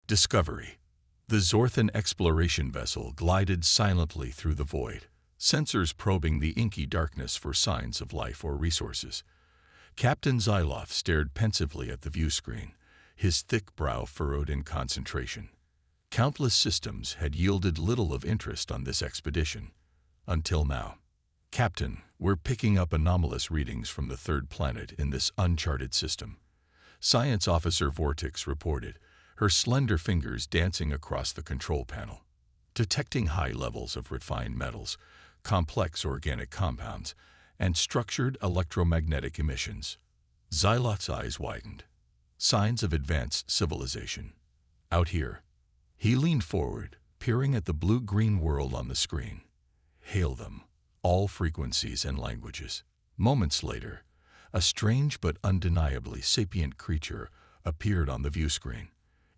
Discovery. The Zorthan exploration vessel glided silently through the void, sensors probing the inky darkness for signs of life or resources. Captain Zyloth stared pensively at the viewscreen, his thick brow furrowed in concentration. Countless systems had yielded little of interest on this expedition. Until now. Captain, we're picking up anomalous readings from the third planet in this uncharted system. Science Officer Vortex reported, her slender fingers dancing across the control panel. Detecting high levels of refined metals, complex organic compounds, and structured electromagnetic emissions. Zyloth's eyes widened. Signs of advanced civilization. Out here. He leaned forward, peering at the blue-green world on the screen. Hail them, all frequencies and languages. Moments later, a strange but undeniably sapient creature appeared on the viewscreen.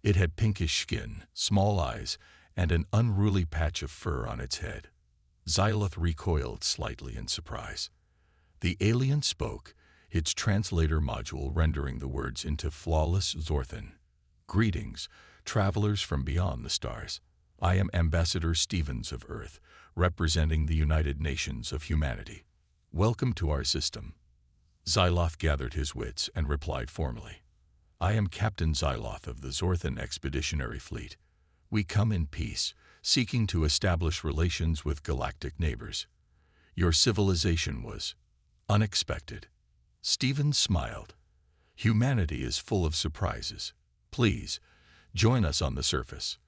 It had pinkish skin, small eyes, and an unruly patch of fur on its head. Zyloth recoiled slightly in surprise. The alien spoke, its translator module rendering the words into flawless Zorthan. Greetings, travelers from beyond the stars. I am Ambassador Stevens of Earth, representing the United Nations of Humanity. Welcome to our system. Zyloth gathered his wits and replied formally. I am Captain Zyloth of the Zorthan Expeditionary Fleet. We come in peace, seeking to establish relations with galactic neighbors. Your civilization was unexpected. Stevens smiled. Humanity is full of surprises. Please, join us on the surface.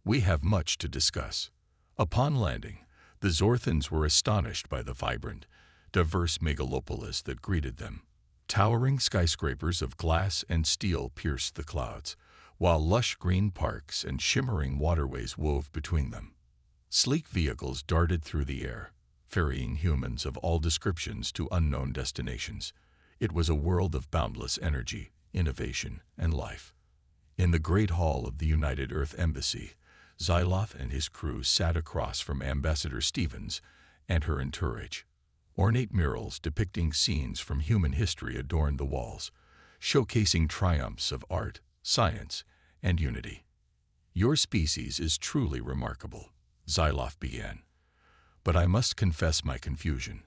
We have much to discuss. Upon landing, the Zorthans were astonished by the vibrant, diverse megalopolis that greeted them. Towering skyscrapers of glass and steel pierced the clouds, while lush green parks and shimmering waterways wove between them. Sleek vehicles darted through the air, ferrying humans of all descriptions to unknown destinations. It was a world of boundless energy, innovation, and life. In the great hall of the United Earth Embassy, Zyloth and his crew sat across from Ambassador Stevens and her entourage. Ornate murals depicting scenes from human history adorned the walls, showcasing triumphs of art, science, and unity. Your species is truly remarkable, Zyloth began. But I must confess my confusion.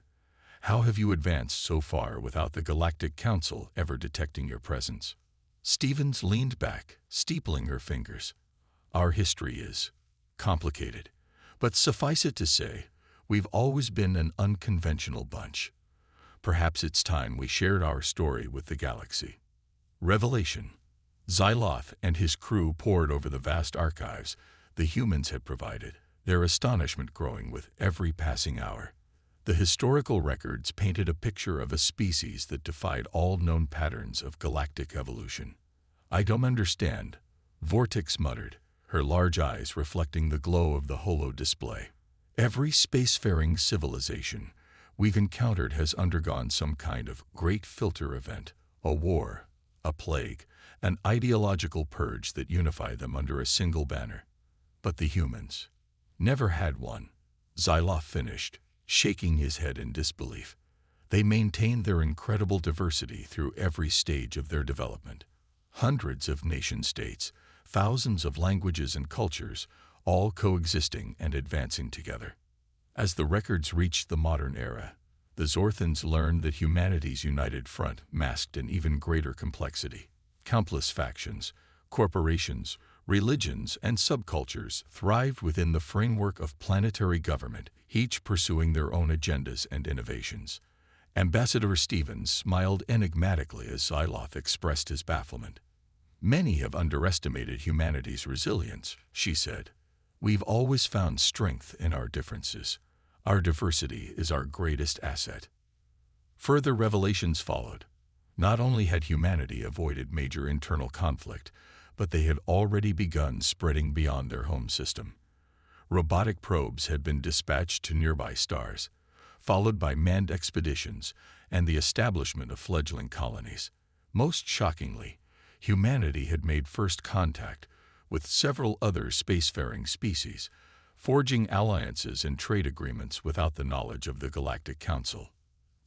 How have you advanced so far without the Galactic Council ever detecting your presence? Stevens leaned back, steepling her fingers. Our history is complicated, but suffice it to say, we've always been an unconventional bunch. Perhaps it's time we shared our story with the galaxy. Revelation. Zyloth and his crew pored over the vast archives the humans had provided, their astonishment growing with every passing hour. The historical records painted a picture of a species that defied all known patterns of galactic evolution. I don't understand, Vortex muttered, her large eyes reflecting the glow of the holo display. Every spacefaring civilization we've encountered has undergone some kind of great filter event, a war, a plague, an ideological purge that unified them under a single banner. But the humans never had one, Zyloth finished, shaking his head in disbelief. They maintained their incredible diversity through every stage of their development. Hundreds of nation-states, thousands of languages and cultures, all coexisting and advancing together. As the records reached the modern era, the Zorthans learned that humanity's united front masked an even greater complexity. Countless factions, corporations, religions, and subcultures thrived within the framework of planetary government, each pursuing their own agendas and innovations. Ambassador Stevens smiled enigmatically as Zyloth expressed his bafflement. Many have underestimated humanity's resilience, she said. We've always found strength in our differences. Our diversity is our greatest asset. Further revelations followed. Not only had humanity avoided major internal conflict, but they had already begun spreading beyond their home system. Robotic probes had been dispatched to nearby stars, followed by manned expeditions and the establishment of fledgling colonies. Most shockingly, humanity had made first contact with several other spacefaring species, forging alliances and trade agreements without the knowledge of the Galactic Council.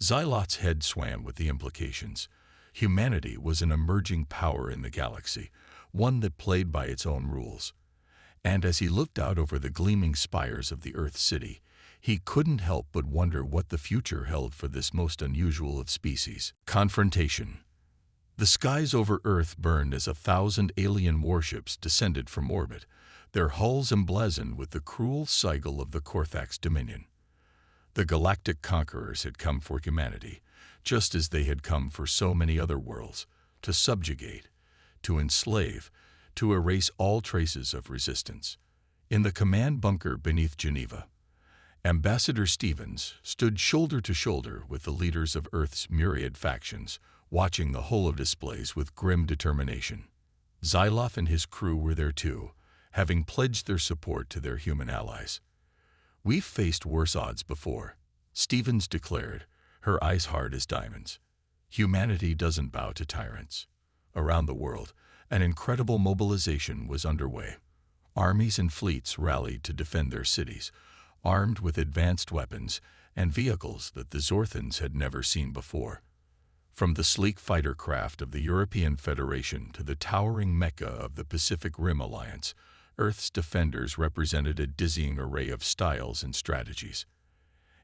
Zyloth's head swam with the implications. Humanity was an emerging power in the galaxy, one that played by its own rules. And as he looked out over the gleaming spires of the Earth City, he couldn't help but wonder what the future held for this most unusual of species. Confrontation. The skies over Earth burned as 1,000 alien warships descended from orbit, their hulls emblazoned with the cruel sigil of the Korthax Dominion. The Galactic conquerors had come for humanity, just as they had come for so many other worlds, to subjugate, to enslave, to erase all traces of resistance. In the command bunker beneath Geneva, Ambassador Stevens stood shoulder to shoulder with the leaders of Earth's myriad factions, watching the holodisplays with grim determination. Xyloth and his crew were there too, having pledged their support to their human allies. "We've faced worse odds before," Stevens declared, her eyes hard as diamonds. "Humanity doesn't bow to tyrants." Around the world, an incredible mobilization was underway. Armies and fleets rallied to defend their cities, armed with advanced weapons and vehicles that the Zorthans had never seen before. From the sleek fighter craft of the European Federation to the towering Mecca of the Pacific Rim Alliance, Earth's defenders represented a dizzying array of styles and strategies.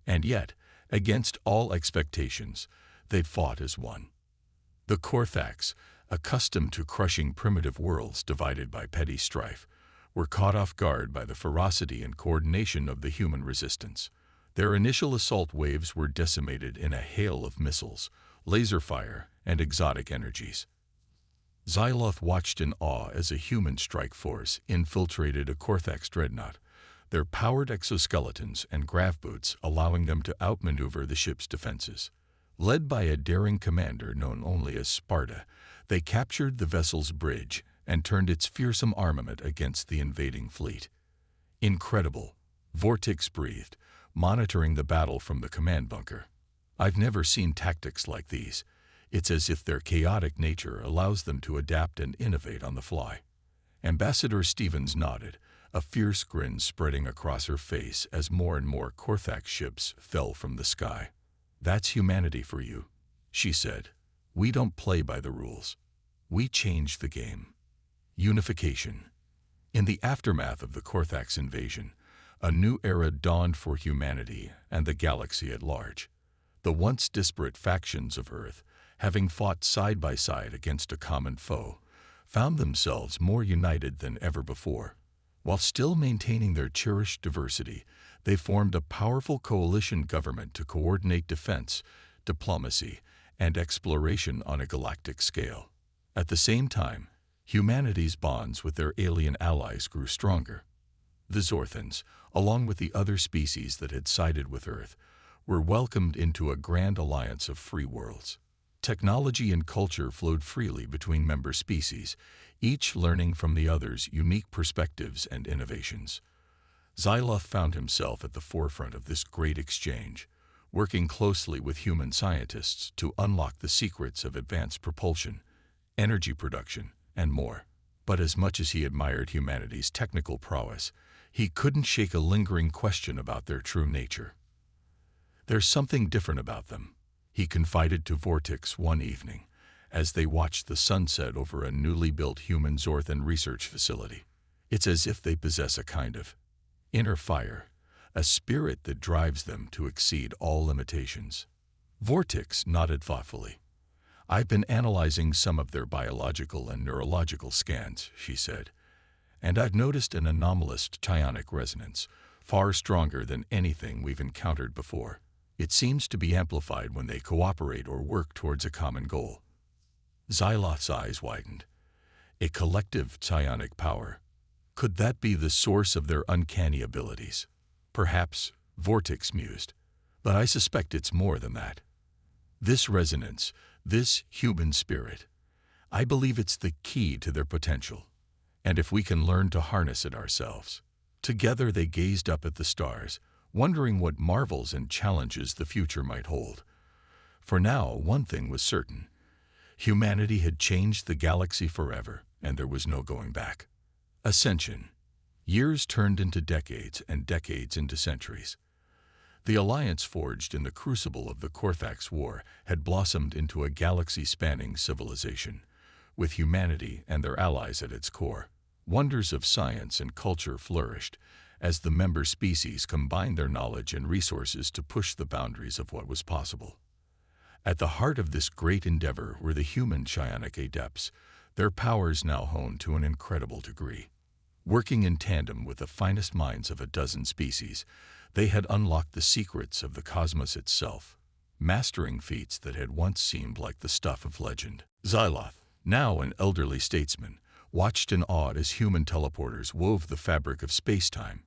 And yet, against all expectations, they'd fought as one. The Korthax, accustomed to crushing primitive worlds divided by petty strife, were caught off guard by the ferocity and coordination of the human resistance. Their initial assault waves were decimated in a hail of missiles, laser fire, and exotic energies. Xyloth watched in awe as a human strike force infiltrated a Korthax dreadnought, their powered exoskeletons and grav boots allowing them to outmaneuver the ship's defenses. Led by a daring commander known only as Sparta, they captured the vessel's bridge and turned its fearsome armament against the invading fleet. "Incredible," Vortex breathed, monitoring the battle from the command bunker. "I've never seen tactics like these. It's as if their chaotic nature allows them to adapt and innovate on the fly." Ambassador Stevens nodded, a fierce grin spreading across her face as more and more Korthax ships fell from the sky. "That's humanity for you," she said. "We don't play by the rules. We change the game." Unification. In the aftermath of the Korthax invasion, a new era dawned for humanity and the galaxy at large. The once disparate factions of Earth, having fought side by side against a common foe, found themselves more united than ever before. While still maintaining their cherished diversity, they formed a powerful coalition government to coordinate defense, diplomacy, and exploration on a galactic scale. At the same time, humanity's bonds with their alien allies grew stronger. The Zorthans, along with the other species that had sided with Earth, were welcomed into a grand alliance of free worlds. Technology and culture flowed freely between member species, each learning from the other's unique perspectives and innovations. Xyloth found himself at the forefront of this great exchange, working closely with human scientists to unlock the secrets of advanced propulsion, energy production, and more. But as much as he admired humanity's technical prowess, he couldn't shake a lingering question about their true nature. "There's something different about them," he confided to Vortex one evening, as they watched the sunset over a newly built human Zorthan research facility. "It's as if they possess a kind of inner fire, a spirit that drives them to exceed all limitations." Vortex nodded thoughtfully. "I've been analyzing some of their biological and neurological scans," she said, "and I've noticed an anomalous psionic resonance, far stronger than anything we've encountered before. It seems to be amplified when they cooperate or work towards a common goal." Xyloth's eyes widened. A collective psionic power. Could that be the source of their uncanny abilities? Perhaps, Vortex mused, but I suspect it's more than that. This resonance, this human spirit, I believe it's the key to their potential. And if we can learn to harness it ourselves. Together they gazed up at the stars, wondering what marvels and challenges the future might hold. For now, one thing was certain. Humanity had changed the galaxy forever, and there was no going back. Ascension. Years turned into decades, and decades into centuries. The alliance forged in the crucible of the Korthax War had blossomed into a galaxy-spanning civilization, with humanity and their allies at its core. Wonders of science and culture flourished as the member species combined their knowledge and resources to push the boundaries of what was possible. At the heart of this great endeavor were the human psionic adepts, their powers now honed to an incredible degree. Working in tandem with the finest minds of a dozen species, they had unlocked the secrets of the cosmos itself, mastering feats that had once seemed like the stuff of legend. Xyloth, now an elderly statesman, watched in awe as human teleporters wove the fabric of space-time,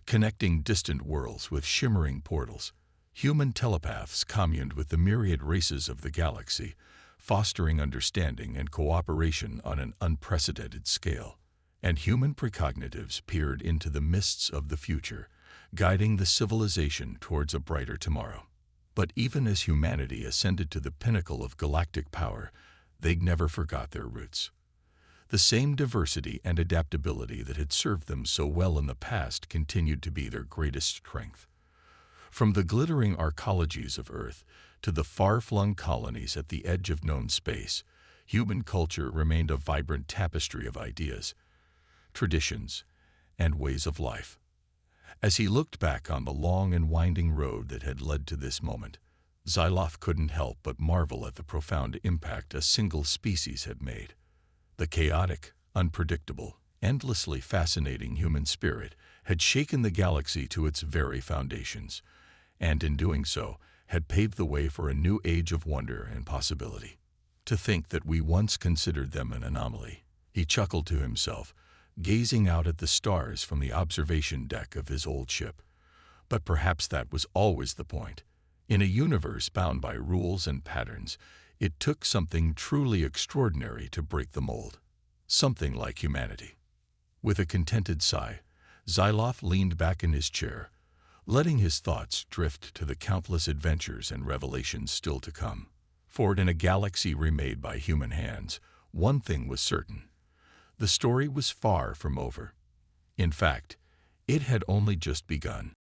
connecting distant worlds with shimmering portals. Human telepaths communed with the myriad races of the galaxy, fostering understanding and cooperation on an unprecedented scale. And human precognitives peered into the mists of the future, guiding the civilization towards a brighter tomorrow. But even as humanity ascended to the pinnacle of galactic power, they never forgot their roots. The same diversity and adaptability that had served them so well in the past continued to be their greatest strength. From the glittering arcologies of Earth to the far-flung colonies at the edge of known space, human culture remained a vibrant tapestry of ideas, traditions, and ways of life. As he looked back on the long and winding road that had led to this moment, Xyloth couldn't help but marvel at the profound impact a single species had made. The chaotic, unpredictable, endlessly fascinating human spirit had shaken the galaxy to its very foundations, and in doing so, had paved the way for a new age of wonder and possibility. To think that we once considered them an anomaly, he chuckled to himself, gazing out at the stars from the observation deck of his old ship. But perhaps that was always the point. In a universe bound by rules and patterns, it took something truly extraordinary to break the mold. Something like humanity. With a contented sigh, Xyloth leaned back in his chair, letting his thoughts drift to the countless adventures and revelations still to come. For in a galaxy remade by human hands, one thing was certain. The story was far from over. In fact, it had only just begun.